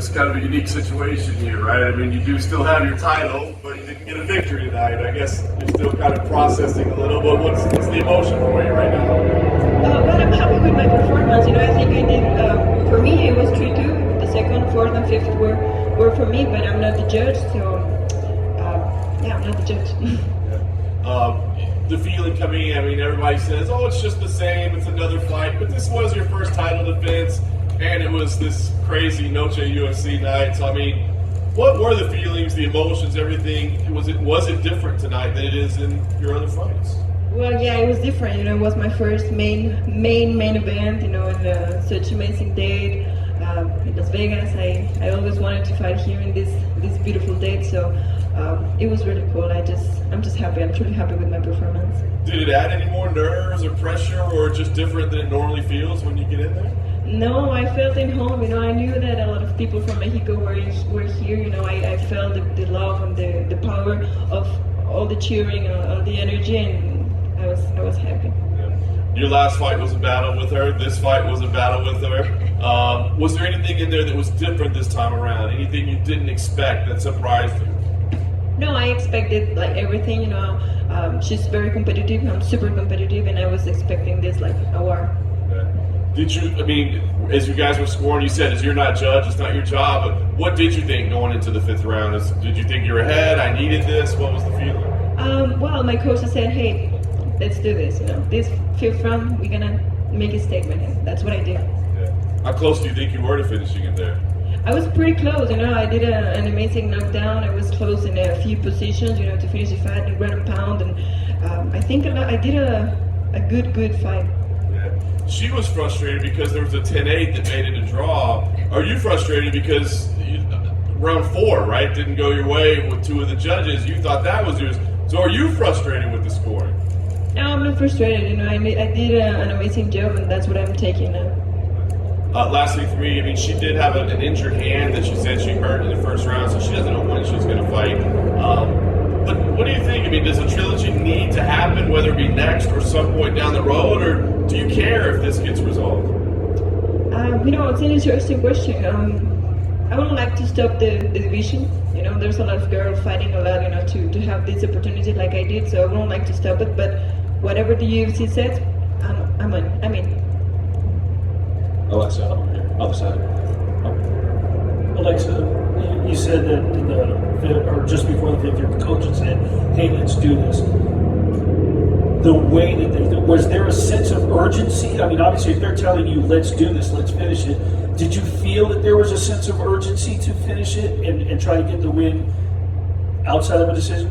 it's kind of a unique situation here, right? I mean, you do still have your title, but you didn't get a victory tonight. I guess you're still kind of processing a little, but what's the emotion for you right now? Well, I'm happy with my performance. You know, I think I did, for me, it was 3-2. The second, fourth, and fifth were for me, but I'm not the judge, so, yeah, I'm not the judge. The feeling coming in, I mean, everybody says, oh, it's just the same, it's another fight, but this was your first title defense, and it was this crazy Noche UFC night. So, I mean, what were the feelings, the emotions, everything? Was it different tonight than it is in your other fights? Well, yeah, it was different. You know, it was my first main event, you know, in such amazing date in Las Vegas. I always wanted to fight here in this beautiful date, so it was really cool. I'm just happy. I'm truly happy with my performance. Did it add any more nerves or pressure, or just different than it normally feels when you get in there? No, I felt at home. You know, I knew that a lot of people from Mexico were here. You know, I felt the love and the power of all the cheering, all the energy, and I was happy. Yeah. Your last fight was a battle with her. This fight was a battle with her. Was there anything in there that was different this time around? Anything you didn't expect that surprised you? No, I expected like everything. You know, she's very competitive. I'm super competitive, and I was expecting this like a war. Did you, I mean, as you guys were scoring, you said, as you're not judge, it's not your job, but what did you think going into the fifth round? Did you think you were ahead? I needed this? What was the feeling? Well, my coach said, hey, let's do this. You know, this fifth round, we're going to make a statement, and that's what I did. Yeah. How close do you think you were to finishing it there? I was pretty close. You know, I did an amazing knockdown. I was close in a few positions, you know, to finish the fight in ground and pound, and I think I did a good fight. She was frustrated because there was a 10-8 that made it a draw. Are you frustrated because round 4, right, didn't go your way with 2 of the judges? You thought that was yours. So are you frustrated with the scoring? No, I'm not frustrated. You know, I did an amazing job, and that's what I'm taking now. Lastly, for me, I mean, she did have an injured hand that she said she hurt in the first round, so she doesn't know when she's going to fight. But what do you think? I mean, does a trilogy need to happen, whether it be next or some point down the road, or do you care if this gets resolved? You know, it's an interesting question. I would like to stop the division. You know, there's a lot of girls fighting a lot, you know, to have this opportunity like I did, so I wouldn't like to stop it, but whatever the UFC says, I'm in. Alexa, over here, other side. Alexa, you said that or just before the fifth, your coach had said, hey, let's do this. The way that was there a sense of urgency? I mean, obviously, if they're telling you, let's do this, let's finish it, did you feel that there was a sense of urgency to finish it and try to get the win outside of a decision?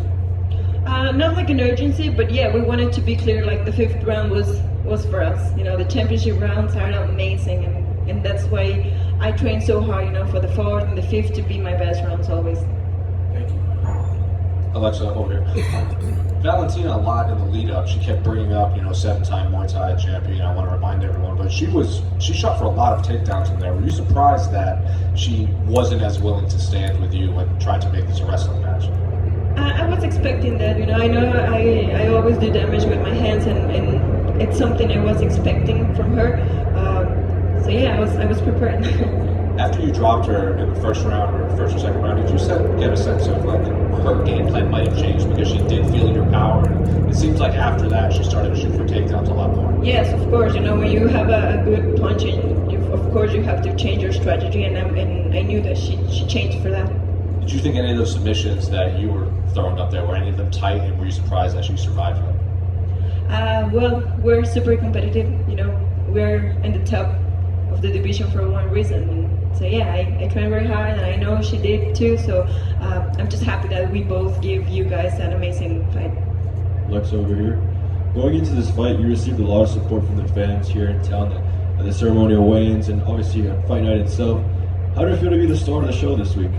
Not like an urgency, but yeah, we wanted to be clear, like the fifth round was for us. You know, the championship rounds are amazing, and that's why I train so hard, you know, for the fourth and the fifth to be my best rounds always. Thank you. Alexa, over here. Valentina, a lot in the lead up, she kept bringing up, you know, 7-time Muay Thai champion. I want to remind everyone, but she shot for a lot of takedowns in there. Were you surprised that she wasn't as willing to stand with you and try to make this a wrestling match? I was expecting that, you know. I know I always do damage with my hands, and it's something I was expecting from her. So yeah, I was prepared. After you dropped her in the first round or first or second round, did you get a sense of like her game plan might have changed because she did feel your power? And it seems like after that she started to shoot for takedowns a lot more. Yes, of course. You know, when you have a good punch, of course you have to change your strategy, and I knew that she changed for that. Did you think any of those submissions that you were throwing up there, were any of them tight, and were you surprised that she survived them? Well, we're super competitive. You know, we're in the top of the division for one reason. And so yeah, I trained very hard, and I know she did too. So I'm just happy that we both give you guys an amazing fight. Alexa over here. Going into this fight, you received a lot of support from the fans here in town at the ceremonial weigh-ins, and obviously at Fight Night itself. How did it feel to be the star of the show this week?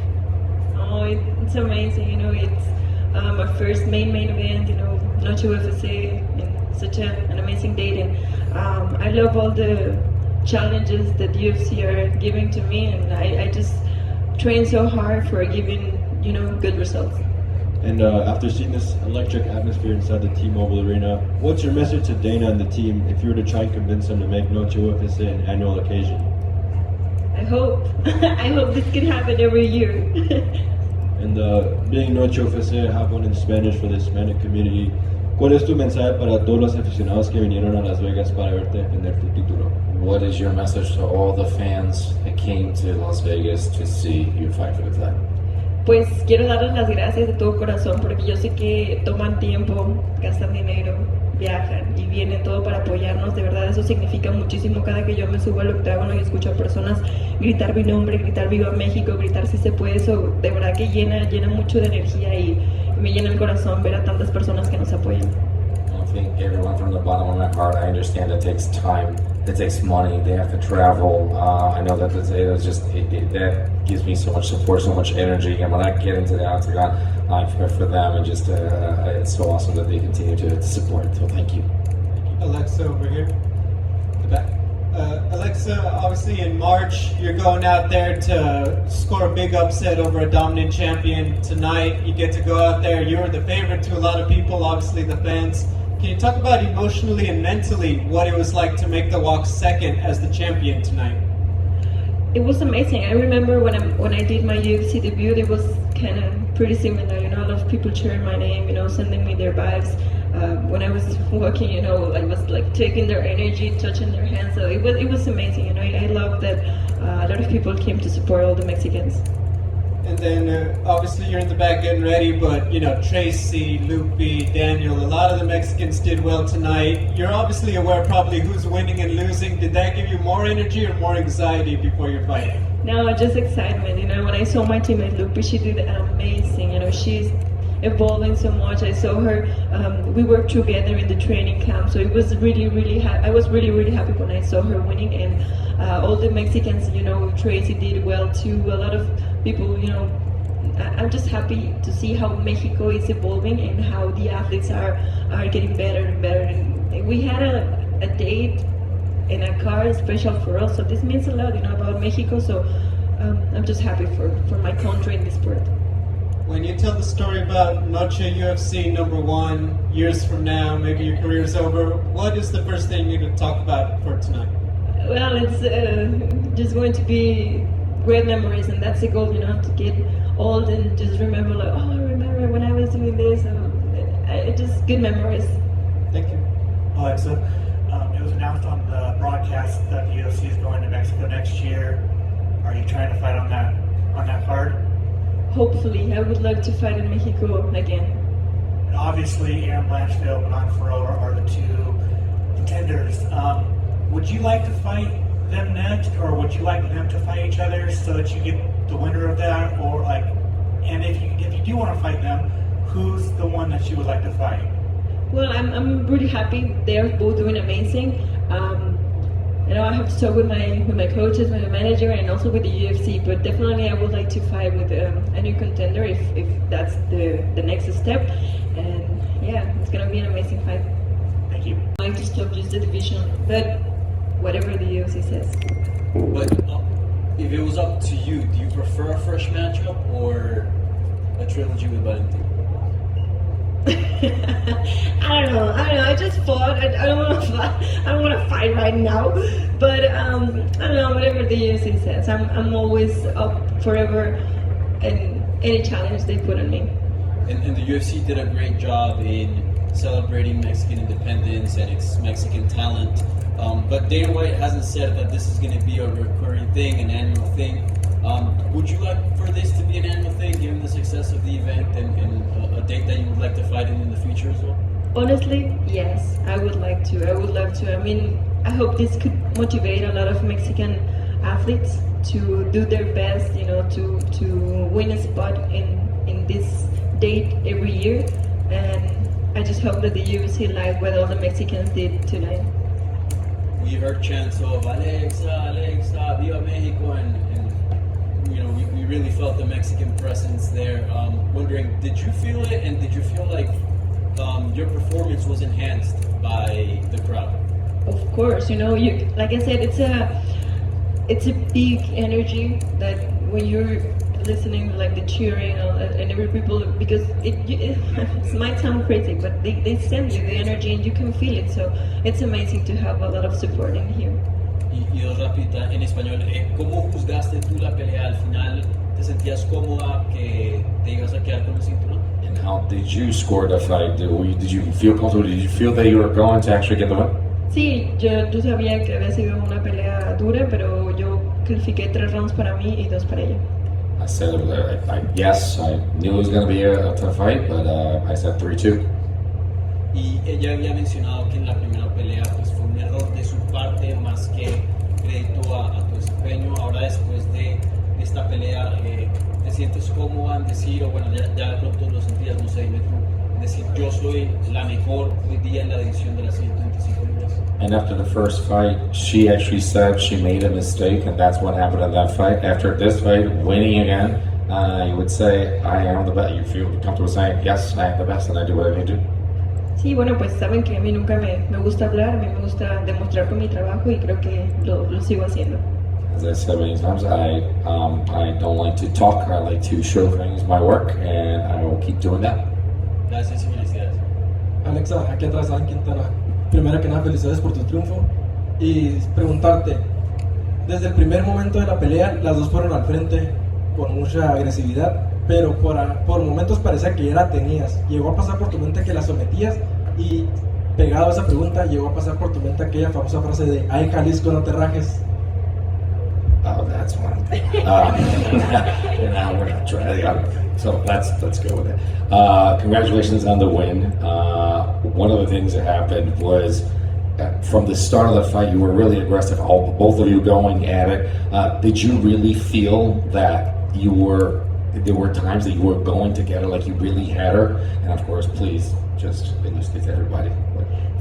Oh, it's amazing. You know, it's my first main event. You know, Noche UFC, and such an amazing date, and I love all the challenges that UFC are giving to me, and I just train so hard for giving, you know, good results. And after seeing this electric atmosphere inside the T-Mobile Arena, what's your message to Dana and the team if you were to try and convince them to make Noche UFC an annual occasion? I hope. I hope this can happen every year. And being Noche UFC, I have one in Spanish for the Hispanic community. ¿Cuál es tu mensaje para todos los aficionados que vinieron a Las Vegas para verte defender tu título? What is your message to all the fans that came to Las Vegas to see you fight for the title? Pues quiero darles las gracias de todo corazón porque yo sé que toman tiempo, gastan dinero, viajan y vienen todo para apoyarnos. De verdad eso significa muchísimo. Cada que yo me subo al octágono y escucho a personas gritar mi nombre, gritar Viva México, gritar si se puede, eso de verdad que llena mucho de energía y me llena el corazón ver a tantas personas que nos apoyan. I think everyone from the bottom of my heart, I understand it takes time, it takes money, they have to travel. I know that that gives me so much support, so much energy, and when I get into the octagon, I pray for them, and just it's so awesome that they continue to support. So thank you. Alexa over here, the back. Alexa, obviously in March, you're going out there to score a big upset over a dominant champion. Tonight, you get to go out there. You were the favorite to a lot of people, obviously the fans. Can you talk about emotionally and mentally what it was like to make the walk second as the champion tonight? It was amazing. I remember when I did my UFC debut, it was kind of pretty similar. You know, a lot of people cheering my name, you know, sending me their vibes. When I was walking, you know, I was like taking their energy, touching their hands. So it was amazing. You know, I love that a lot of people came to support all the Mexicans. And then obviously you're in the back getting ready, but you know, Tracy, Lupi, Daniel, a lot of the Mexicans did well tonight. You're obviously aware probably who's winning and losing. Did that give you more energy or more anxiety before your fight? No, just excitement. You know, when I saw my teammate Lupi, she did amazing. You know, she's evolving so much. I saw her. We worked together in the training camp, so it was really. I was really happy when I saw her winning, and all the Mexicans. You know, Tracy did well too. A lot of people. You know, I'm just happy to see how Mexico is evolving and how the athletes are getting better and better. And we had a date in a car special for us, so this means a lot. You know, about Mexico. So I'm just happy for my country in this sport. When you tell the story about Noche UFC #1 years from now, maybe your career's over, what is the first thing you're going to talk about for tonight? Well, it's just going to be great memories, and that's the goal, you know, to get old and just remember, like, oh, I remember when I was doing this. Just good memories. Thank you. Alexa, it was announced on the broadcast that the UFC is going to Mexico next year. Are you trying to fight on that card? Hopefully, I would love to fight in Mexico again. And obviously, Aaron Blanchfield and Bernard Ferrara are the two contenders. Would you like to fight them next, or would you like them to fight each other so that you get the winner of that? Or like, and if you do want to fight them, who's the one that you would like to fight? Well, I'm really happy. They're both doing amazing. You know, I have to talk with my coaches, with my manager, and also with the UFC. But definitely, I would like to fight with a new contender if that's the next step. And yeah, it's gonna be an amazing fight. Thank you. I like to stop just the division, but whatever the UFC says. But if it was up to you, do you prefer a fresh matchup or a trilogy with Valentina? I don't know. I just fought. I don't want to fight. I don't want to fight right now. But I don't know. Whatever the UFC says, I'm always up forever, and any challenge they put on me. And the UFC did a great job in celebrating Mexican independence and its Mexican talent. But Dana White hasn't said that this is going to be a recurring thing, an annual thing. Would you like for this to be an annual thing, given the success of the event and a date that you would like to fight in the future as well? Honestly, yes, I would like to. I would love to. I mean, I hope this could motivate a lot of Mexican athletes to do their best, you know, to win a spot in this date every year. And I just hope that the UFC like what all the Mexicans did tonight. We heard chants of Alexa, Viva Mexico, and you know, we really felt the Mexican presence there. Wondering, did you feel it, and did you feel like your performance was enhanced by the crowd? Of course, you know, like I said, it's a big energy that when you're listening, like the cheering and every people, because it might sound crazy, but they send you the energy and you can feel it. So it's amazing to have a lot of support in here. Y dos rapiditas en español, ¿cómo juzgaste tú la pelea al final? ¿Te sentías cómoda que te ibas a quedar con el cinturón? And how did you score the fight? Did you feel comfortable? Did you feel that you were going to actually get the win? Sí, yo sabía que había sido una pelea dura, pero yo califiqué 3 rounds para mí y 2 para ella. I said, yes, I knew it was going to be a tough fight, but I said 3-2. Y ella había mencionado que en la primera pelea pues fue un error de su parte más que crédito a tu desempeño. Ahora después de esta pelea, ¿te sientes cómoda en decir, o bueno, ya de pronto lo sentías, no sé, dime tú, decir yo soy la mejor hoy día en la división de las 125 libras? And after the first fight, she actually said she made a mistake, and that's what happened in that fight. After this fight, winning again, you would say, I am the best. You feel comfortable saying, yes, I am the best, and I do what I need to do. Sí, bueno, pues saben que a mí nunca me gusta hablar, a mí me gusta demostrar con mi trabajo y creo que lo sigo haciendo. As I said many times, I don't like to talk. I like to show things, my work, and I will keep doing that. Gracias y felicidades. Alexa, aquí atrás Alan Quintana. Primero que nada, felicidades por tu triunfo. Y preguntarte, desde el primer momento de la pelea, las dos fueron al frente con mucha agresividad, pero por momentos parecía que ya la tenías. Llegó a pasar por tu mente que la sometías y pegado a esa pregunta, llegó a pasar por tu mente aquella famosa frase de ay Jalisco, no te rajes. Oh, that's one. Now we're not trying. So let's go with it. Congratulations on the win. One of the things that happened was from the start of the fight, you were really aggressive. Both of you going at it. Did you really feel that there were times that you were going to get her, like you really had her? And of course, please just illustrate to everybody.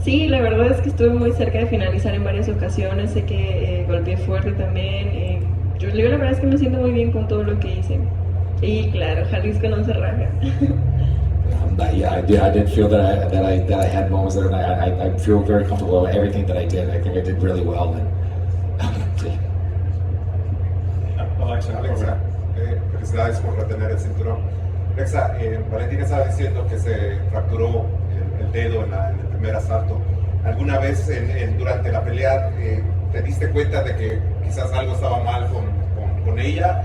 Sí, la verdad es que estuve muy cerca de finalizar en varias ocasiones, sé que golpeé fuerte también. Yo la verdad es que me siento muy bien con todo lo que hice. Y claro, Jalisco no se raja. Yeah, I did feel that I had moments there, and I feel very comfortable with everything that I did. I think I did really well. Alexa, felicidades por retener el cinturón. Alexa, Valentina estaba diciendo que se fracturó el dedo en el primer asalto. ¿Alguna vez durante la pelea te diste cuenta de que quizás algo estaba mal con ella?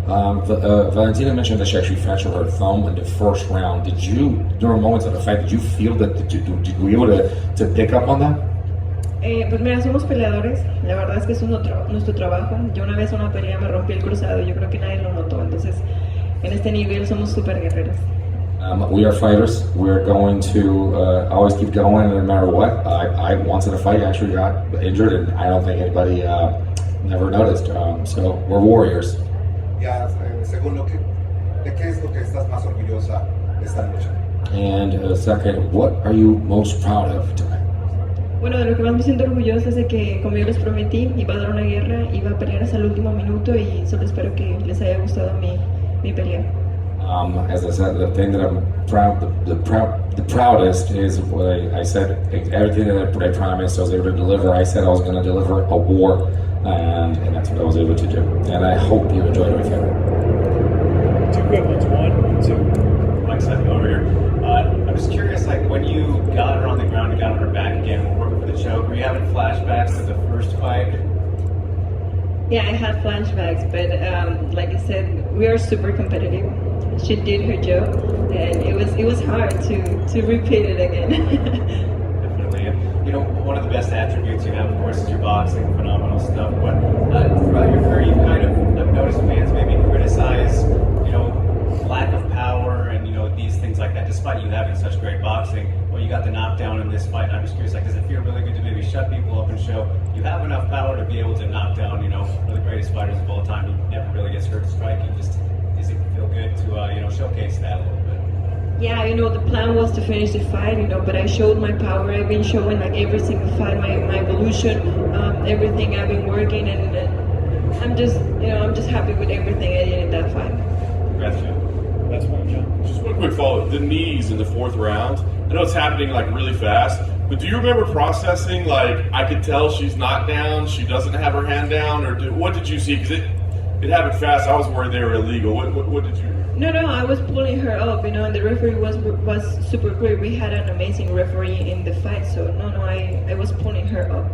Valentina mentioned that she actually fractured her thumb in the first round. Did you, during moments of the fight, did you feel that, did we able to pick up on that? Pues mira, somos peleadores, la verdad es que es nuestro trabajo. Yo una vez en una pelea me rompí el cruzado, yo creo que nadie lo notó, entonces en este nivel somos súper guerreros. We are fighters. We're going to always keep going no matter what. I wanted to fight, actually got injured, and I don't think anybody never noticed. So we're warriors. Ya, según ¿de qué es lo que estás más orgullosa esta noche? And second, what are you most proud of tonight? Bueno, de lo que más me siento orgullosa es de que, como yo les prometí, iba a dar una guerra, iba a pelear hasta el último minuto y solo espero que les haya gustado mi pelea. As I said, the thing that I'm the proudest is what I said. Everything that I promised, I was able to deliver. I said I was going to deliver a war, and that's what I was able to do. And I hope you enjoyed my fight. Two quick ones. One, two. Mike's over here. I'm just curious, like when you got her on the ground and got on her back again, we're working for the choke. Were you having flashbacks to the first fight? Yeah, I had flashbacks, but like I said, we are super competitive. She did her job, and it was hard to repeat it again. Definitely. And, you know, one of the best attributes you have, of course, is your boxing, phenomenal stuff. But throughout your career, you kind of have noticed fans maybe criticize, you know, lack of power and, you know, these things like that, despite you having such great boxing. Well, you got the knockdown in this fight. I'm just curious, like, does it feel really good to maybe shut people up and show you have enough power to be able to knock down, you know, one of the greatest fighters of all time? He never really gets hurt striking. Just does it feel good to, you know, showcase that a little bit? Yeah, you know, the plan was to finish the fight, you know, but I showed my power. I've been showing, like, every single fight, my evolution, everything I've been working, and I'm just happy with everything I did in that fight. Congrats, Jim. That's one, John. Just one quick follow-up. The knees in the fourth round, I know it's happening, like, really fast, but do you remember processing, like, I could tell she's not down, she doesn't have her hand down, or what did you see? Because it happened fast. I was worried they were illegal. What did you? No, I was pulling her up, you know, and the referee was super great. We had an amazing referee in the fight, so no, I was pulling her up.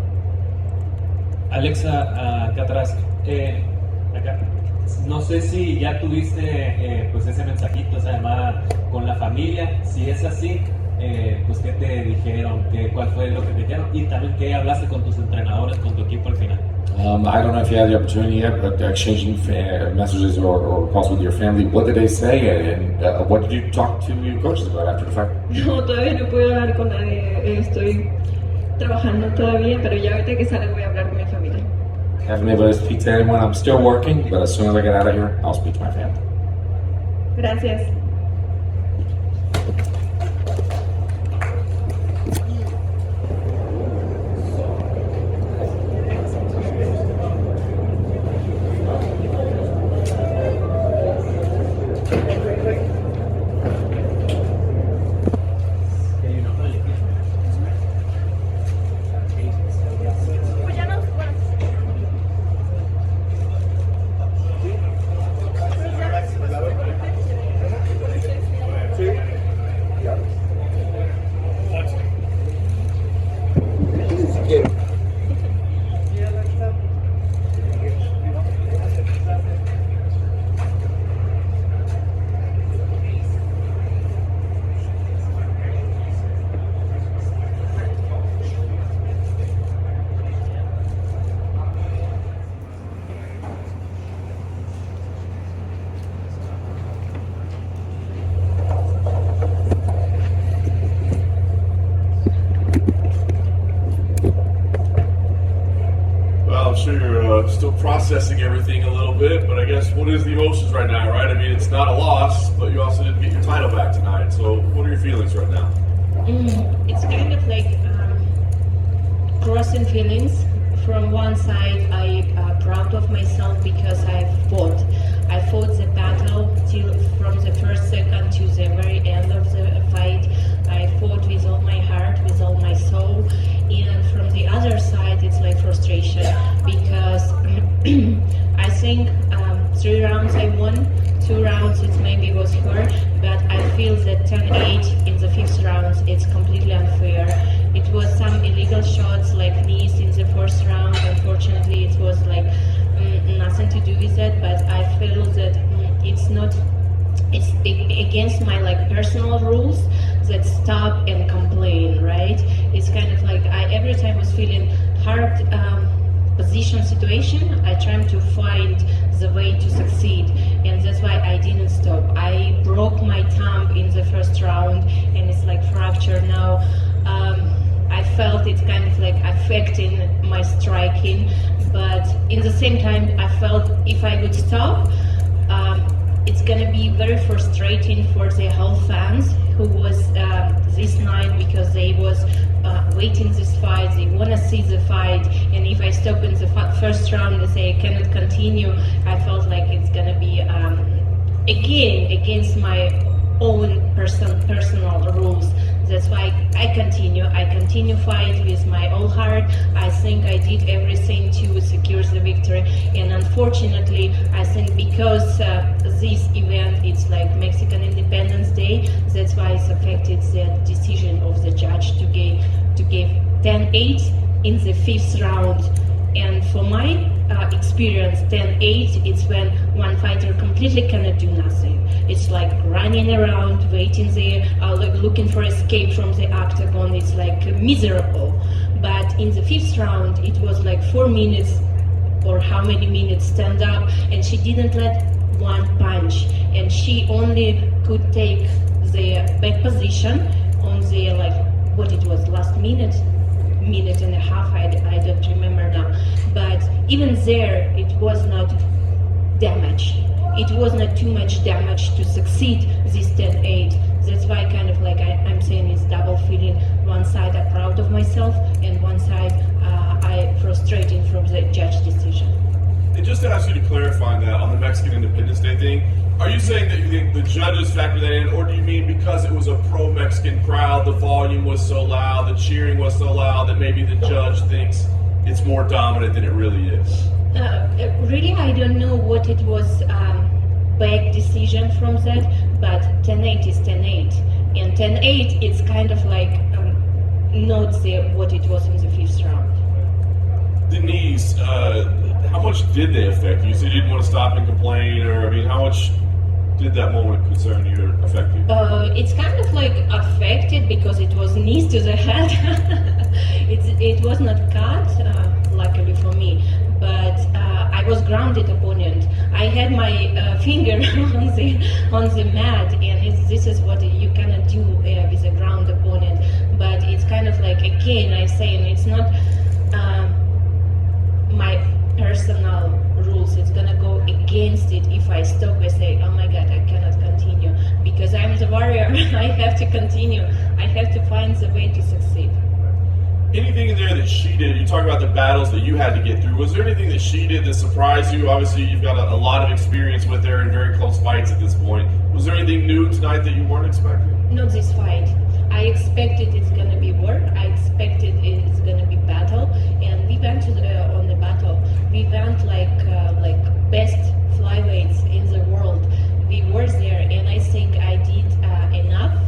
Alexa, acá atrás. Acá. No sé si ya tuviste pues ese mensajito, esa llamada con la familia. Si es así, pues qué te dijeron, cuál fue lo que te dijeron y también qué hablaste con tus entrenadores, con tu equipo al final. I don't know if you had the opportunity yet, but exchanging messages or calls with your family. What did they say, and what did you talk to your coaches about after the fight? No, todavía no puedo hablar con nadie. Estoy trabajando todavía, pero ya ahorita que salga voy a hablar con mi familia. Haven't been able to speak to anyone. I'm still working, but as soon as I get out of here, I'll speak to my family. Gracias. I'm sure you're still processing everything a little bit, but I guess what is the emotions right now, right? I mean, it's not a loss, but you also didn't get your title back tonight. So what are your feelings right now? It's kind of like crossing feelings. From one side, I'm proud of myself because I fought. I fought the battle till from the first second to the very end of the fight. I fought with all my heart, with all my soul. And from the other side, it's like frustration because I think 3 rounds I won, 2 rounds it maybe was her, but I feel that 10-8 in the 5th round, it's completely unfair. It was some illegal shots like knees in the 1st round. Unfortunately, it was like nothing to do with that, but I feel that it's against my like personal rules that stop and complain, right? It's kind of like I every time was feeling hard position situation, I try to find the way to succeed, and that's why I didn't stop. I broke my thumb in the 1st round, and it's like fractured now. I felt it kind of like affecting my striking, but in the same time, I felt if I would stop, it's gonna be very frustrating for the whole fans who was this night because they was waiting this fight, they wanna see the fight, and if I stop in the 1st round and say I cannot continue, I felt like it's gonna be again against my own personal rules. That's why I continue fight with my whole heart. I think I did everything to secure the victory, and unfortunately, I think because this event it's like Mexican Independence Day, that's why it's affected the decision of the judge to give 10-8 in the 5th round. And for my experience, 10-8, it's when one fighter completely cannot do nothing. It's like running around, waiting there, looking for escape from the octagon. It's like miserable. But in the 5th round, it was like 4 minutes or how many minutes stand up, and she didn't let one punch. And she only could take the back position on the like what it was last minute and a half, I don't remember now. But even there, it was not damage. It was not too much damage to succeed this 10-8. That's why kind of like I'm saying it's double feeling. One side I'm proud of myself, and one side I frustrated from the judge decision. And just to ask you to clarify that on the Mexican Independence Day thing, are you saying that you think the judges factor that in, or do you mean because it was a pro-Mexican crowd, the volume was so loud, the cheering was so loud, that maybe the judge thinks it's more dominant than it really is? Really, I don't know what it was back decision from that, but 10-8 is 10-8. And 10-8, it's kind of like not what it was in the 5th round. the knees, how much did they affect you? You said you didn't want to stop and complain, or I mean, how much did that moment concern you or affect you? It's kind of like affected because it was knees to the head. It was not cut, luckily for me, but I was grounded opponent. I had my finger on the mat, and this is what you cannot do with a ground opponent. But it's kind of like, again, I'm saying it's not my personal rules. It's gonna go against it if I stop and say, oh my god, I cannot continue, because I'm the warrior. I have to continue. I have to find the way to succeed. Anything in there that she did, you talk about the battles that you had to get through, was there anything that she did that surprised you? Obviously you've got a lot of experience with her in very close fights at this point. Was there anything new tonight that you weren't expecting? Not this fight. I expected it's gonna be work. I expected it's gonna be battle, and we went on the battle. We went like best flyweights in the world. We were there, and I think I did enough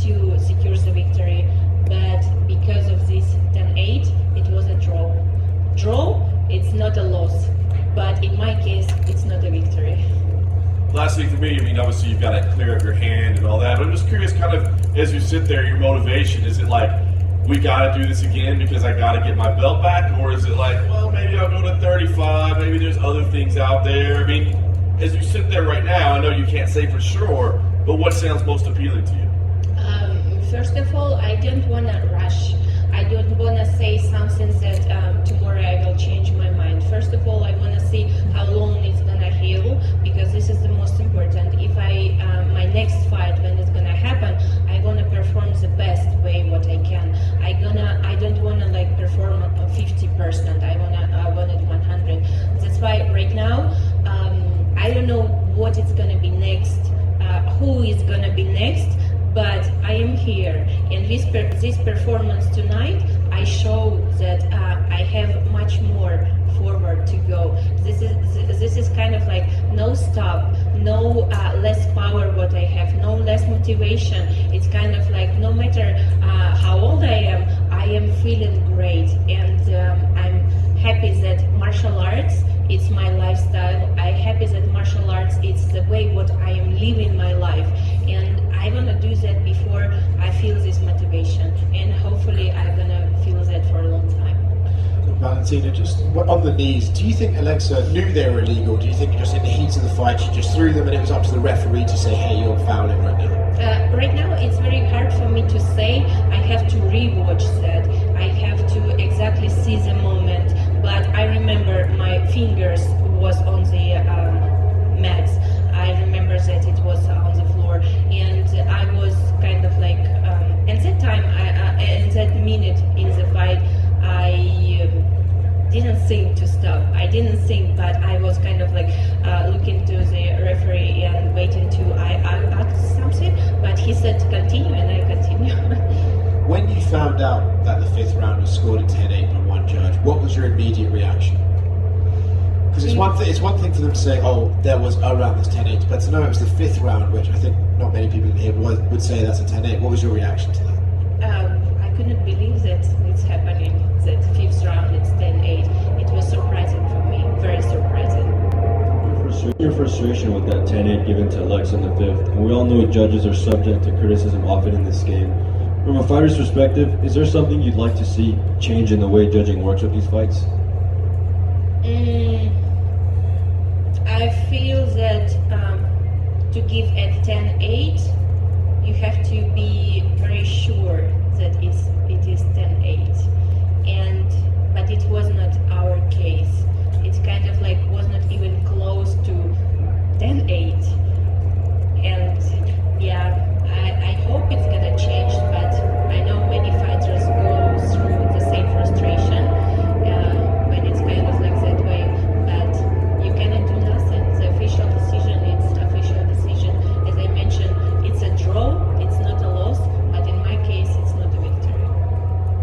to secure the victory. But because of this 10-8, it was a draw. Draw, it's not a loss, but in my case, it's not a victory. Last thing for me, I mean, obviously you've got to clear up your hand and all that, but I'm just curious, kind of, as you sit there, your motivation, is it like, we got to do this again because I got to get my belt back, or is it like, well, maybe I'll go to 35, maybe there's other things out there? I mean, as you sit there right now, I know you can't say for sure, but what sounds most appealing to you? First of all, I don't want to rush. I don't want to say something that tomorrow I will change my mind. First of all, I want to see how long it's gonna heal, because this is the most important. If my next fight, when it's gonna happen, I wanna perform the best way what I can. I don't wanna like perform 50%. I want it 100. That's why right now I don't know what it's gonna be next, who is gonna be next. But I am here, and this performance tonight, I show that I have much more forward to go. This is kind of like no stop, no less power what I have, no less motivation. It's kind of like no matter how old I am feeling great, and I'm happy that martial arts, it's my lifestyle. I'm happy that martial arts, it's the way what I am living my life, and I wanna do that before I feel this motivation, and hopefully I'm gonna feel that for a long time. Valentina, just on the knees, do you think Alexa knew they were illegal? Do you think just in the heat of the fight she just threw them and it was up to the referee to say, hey, you're fouling right now? Right now it's very hard for me to say. I have to rewatch that. I have to exactly see the moment, but I remember my fingers was on the mats. I remember that it was on the floor, and I was kind of like, at that time, in that minute in the fight, I didn't think to stop. I didn't think, but I was kind of like looking to the referee and waiting to I asked something, but he said continue, and I continue. When you found out that the fifth round was scored at 10-8 by one judge, what was your immediate reaction? Because it's one thing for them to say, oh, there was a round that's 10-8, but to know it was the fifth round, which I think not many people in here would say that's a 10-8. What was your reaction to that? I couldn't believe that it's happening, that fifth round it's 10-8. It was surprising for me, very surprising. Your frustration with that 10-8 given to Alexa in the fifth, and we all know judges are subject to criticism often in this game. From a fighter's perspective, is there something you'd like to see change in the way judging works with these fights? I feel that to give at 10-8, you have to be very sure that it is 10-8, but it was not our case. It's kind of like was not even close to 10-8, and yeah, I hope it's gonna change, but I know many fighters go through the same frustration when it's kind of like that way, but you cannot do nothing. The official decision, it's official decision. As I mentioned, it's a draw, it's not a loss, but in my case, it's not a victory.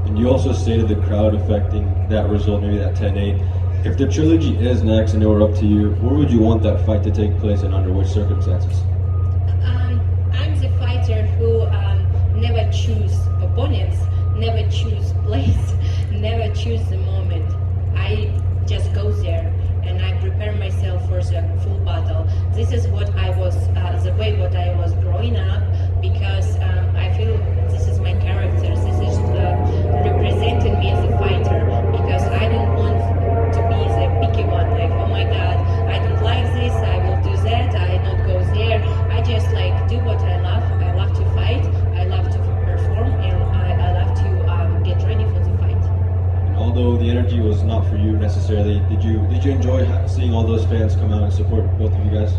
And you also stated the crowd affecting that result, maybe that 10-8. If the trilogy is next and it were up to you, where would you want that fight to take place and under which circumstances? I'm the fighter who never choose opponents, never choose place, never choose the moment. this is what I was, the way what I was growing up, because I feel this is my character. This is representing me as a fighter, because I don't want to be the picky one. Like, oh my God, I don't like this. I will do that. I not go there. I just like do what I love. I love to fight. I love to perform, and I love to get ready for the fight. And although the energy was not for you necessarily, did you enjoy seeing all those fans come out and support both of you guys?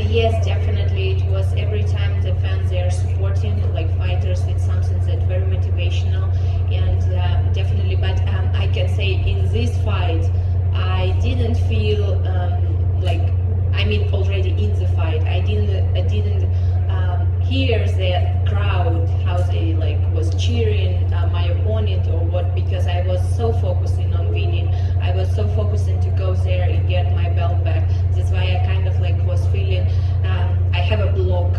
Yes, definitely. It was every time the fans they are supporting like fighters. It's something that's very motivational, and definitely. But I can say in this fight, I didn't feel like, I mean, already in the fight, I didn't hear the crowd how they like was cheering my opponent or what, because I was so focusing on winning. I was so focusing to go there and get my belt back. That's why I kind of like was feeling I have a block.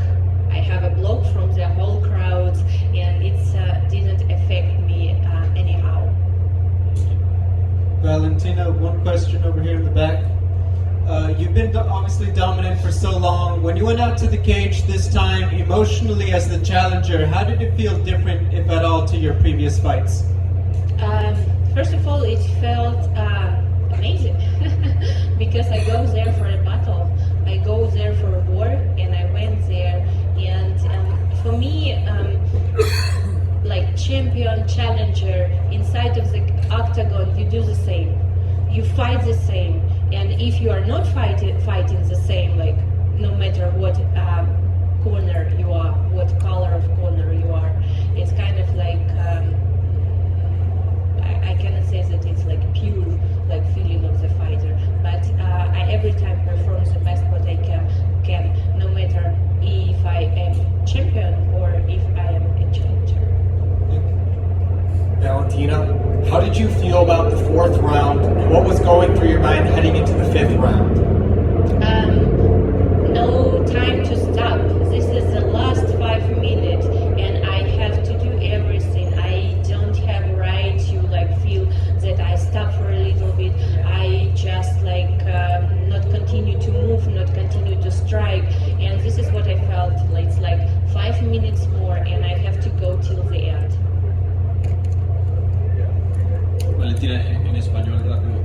I have a block from the whole crowd, and it didn't affect me anyhow. Valentina, one question over here in the back. You've been obviously dominant for so long. When you went out to the cage this time, emotionally as the challenger, how did it feel different, if at all, to your previous fights? First of all, it felt amazing because I go there for a battle. I go there for a war, and I went there. And for me, like champion, challenger, inside of the octagon, you do the same. You fight the same. And if you are not fighting the same, like no matter what corner you are, what color of corner you are, it's kind of like I cannot say that it's like pure like feeling of the fighter, but I every time perform the best what I can, no matter if I am champion or if I am a challenger. Valentina, how did you feel about the fourth round, and what was going through your mind heading into the fifth round? No time to stop. This is the last 5 minutes, and I have to do everything. I don't have right to like feel that I stop for a little bit. I just like not continue to move, not continue to strike, and this is what I felt. It's like 5 minutes more, and I have to go till the end. Valentina, en español rápido.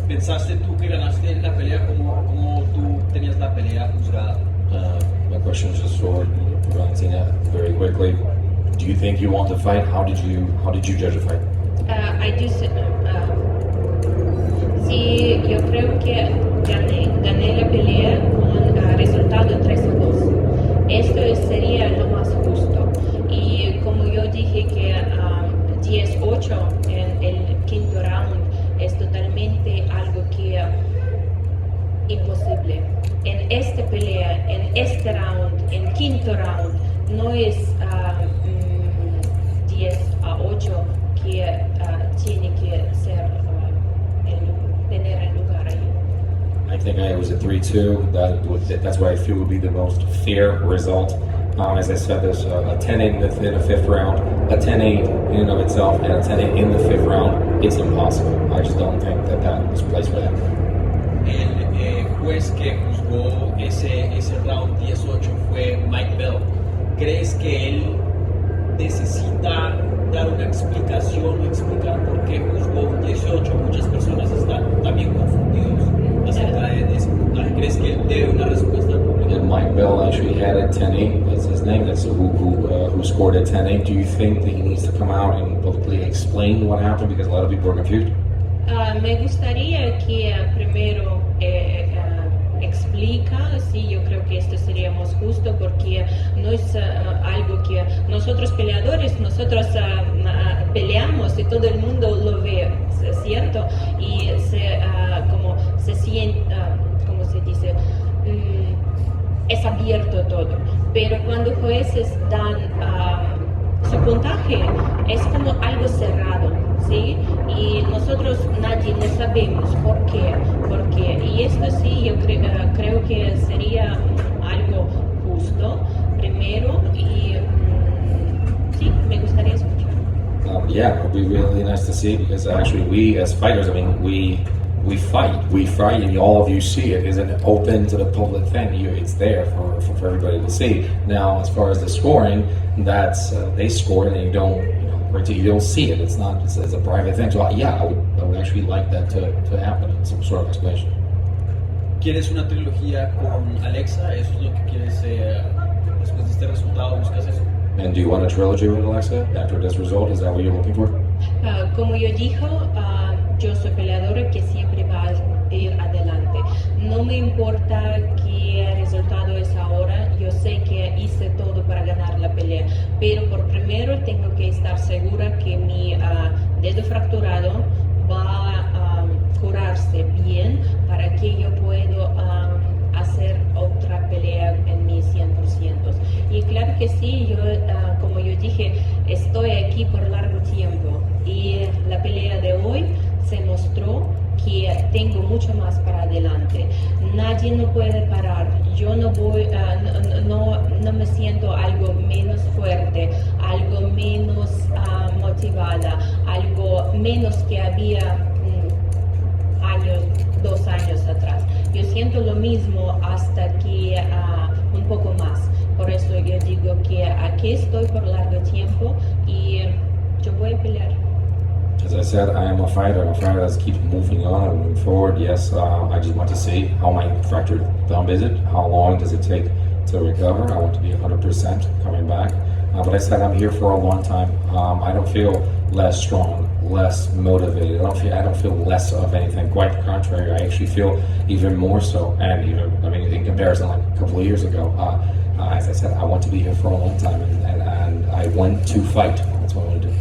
¿Pensaste tú que ganaste la pelea como tú tenías la pelea juzgada? My question is just for Valentina very quickly. Do you think you won the fight? How did you judge the fight? I do. Sí, yo creo que gané la pelea con resultado 3-2. Esto sería lo más justo. Y como yo dije que 10-8 en el quinto round es totalmente algo que imposible. En esta pelea, en este round, en quinto round, no es 10-8 que tiene que ser tener el lugar ahí. I think it was a 3-2. That's what I feel would be the most fair result. As I said, there's a 10-8 in the fifth round, a 10-8 in and of itself, and a 10-8 in the fifth round. It's impossible. I just don't think that was placed for them. El juez que juzgó ese round 18 fue Mike Bell. ¿Crees que él necesita dar una explicación o explicar por qué juzgó un 18? Muchas personas están también confundidos acerca de ese puntaje. ¿Crees que él debe una respuesta pública? And Mike Bell actually had a 10-8. That's his name. That's who scored a 10-8. Do you think that he needs to come out and publicly explain what happened? Because a lot of people are confused. Me gustaría que primero explica, sí, yo creo que esto sería más justo porque no es algo que nosotros peleadores, nosotros peleamos y todo el mundo lo ve, ¿cierto? Y como se siente, ¿cómo se dice? Es abierto todo, pero cuando jueces dan su puntaje es como algo cerrado, ¿sí? Y nosotros nadie no sabemos por qué, y esto sí yo creo que sería algo justo primero y sí, me gustaría escuchar. Yeah, it would be really nice to see because actually we as fighters, I mean, we we fight, and all of you see it. Isn't open to the public thing. It's there for everybody to see. Now, as far as the scoring, that's they score and you don't see it. It's not. It's a private thing. So yeah, I would actually like that to happen in some sort of explanation. ¿Quieres una trilogía con Alexa? ¿Eso es lo que quieres después de este resultado? ¿Buscas eso? And do you want a trilogy with Alexa after this result? Is that what you're looking for? Como yo dijo, yo soy peleadora que siempre va a ir adelante. No me importa qué resultado es ahora, yo sé que hice todo para ganar la pelea, pero por primero tengo que estar segura que mi dedo fracturado va a curarse bien para que yo pueda hacer otra pelea en mi 100%. Y claro que sí, yo, como yo dije, estoy aquí por largo tiempo y la pelea de hoy se mostró que tengo mucho más para adelante. Nadie no puede parar. Yo no voy, no me siento algo menos fuerte, algo menos motivada, algo menos que había 2 años atrás. Yo siento lo mismo hasta que un poco más. Por eso yo digo que aquí estoy por largo tiempo y yo voy a pelear. As I said, I am a fighter. I'm a fighter that keeps moving on and moving forward. Yes, I just want to see how my fractured thumb is it. How long does it take to recover? I want to be 100% coming back. But I said I'm here for a long time. I don't feel less strong, less motivated. I don't feel less of anything. Quite the contrary, I actually feel even more so. And in comparison, like a couple of years ago, as I said, I want to be here for a long time, and I want to fight. That's what I want to do.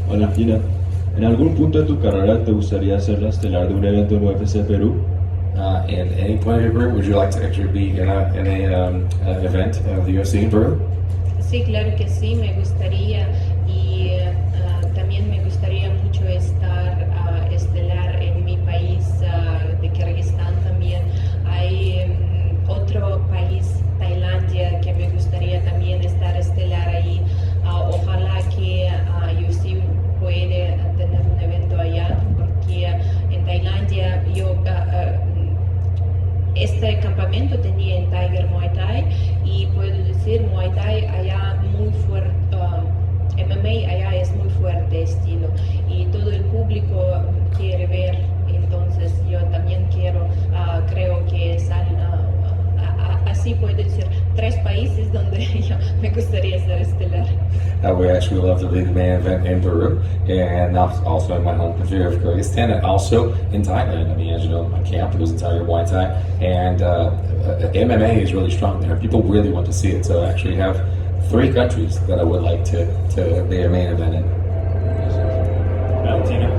Valentina, ¿en algún punto de tu carrera te gustaría ser la estelar de un evento en UFC Perú? In any point of your career, would you like to actually be in an event of the UFC in Peru? Sí, claro que sí, me gustaría y también me gustaría mucho estar estelar en mi país de Kirguistán también. Hay otro país, Tailandia, que me gustaría también estar estelar ahí. Ojalá que UFC puede tener un evento allá, porque en Tailandia este campamento tenía en Tiger Muay Thai y puedo decir Muay Thai allá muy fuerte, MMA allá es muy fuerte estilo y todo el público quiere ver, entonces yo también creo que así puedo decir 3 países donde yo me gustaría ser estelar. We actually love to lead the main event in Peru, and also in my home country of Kyrgyzstan, and also in Thailand. I mean, as you know, my camp was in Tiger Muay Thai, and MMA is really strong there. People really want to see it, so I actually have 3 countries that I would like to be a main event in. Valentina,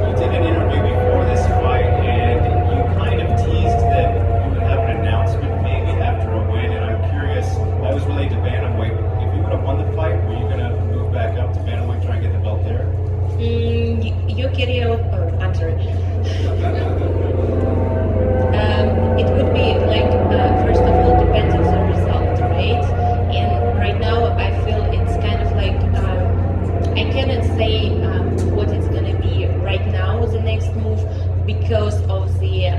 you did an interview before this fight, and you kind of teased that you would have an announcement maybe after a win, and I'm curious, that was related to bantamweight. If you would have won the fight, were you going to move back up to bantamweight, try and get the belt there? Yo quería answer. It would be like, first of all, depends on the result, right? And right now, I feel it's kind of like, I cannot say what it's going to be right now, the next move, because of the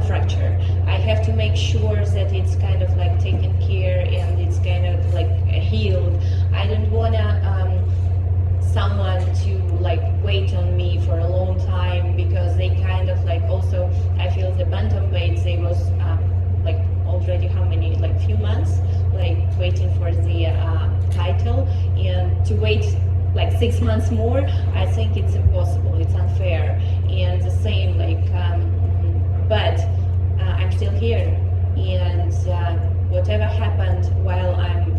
fracture. I have to make sure that it's kind of like taken care and it's kind of like healed. I don't want someone to like wait on me for a long time, because they kind of like also, I feel the bantamweights, they was like already how many, like few months, like waiting for the title, and to wait like 6 months more, I think it's impossible, it's unfair. And the same like, but I'm still here, and whatever happened while I'm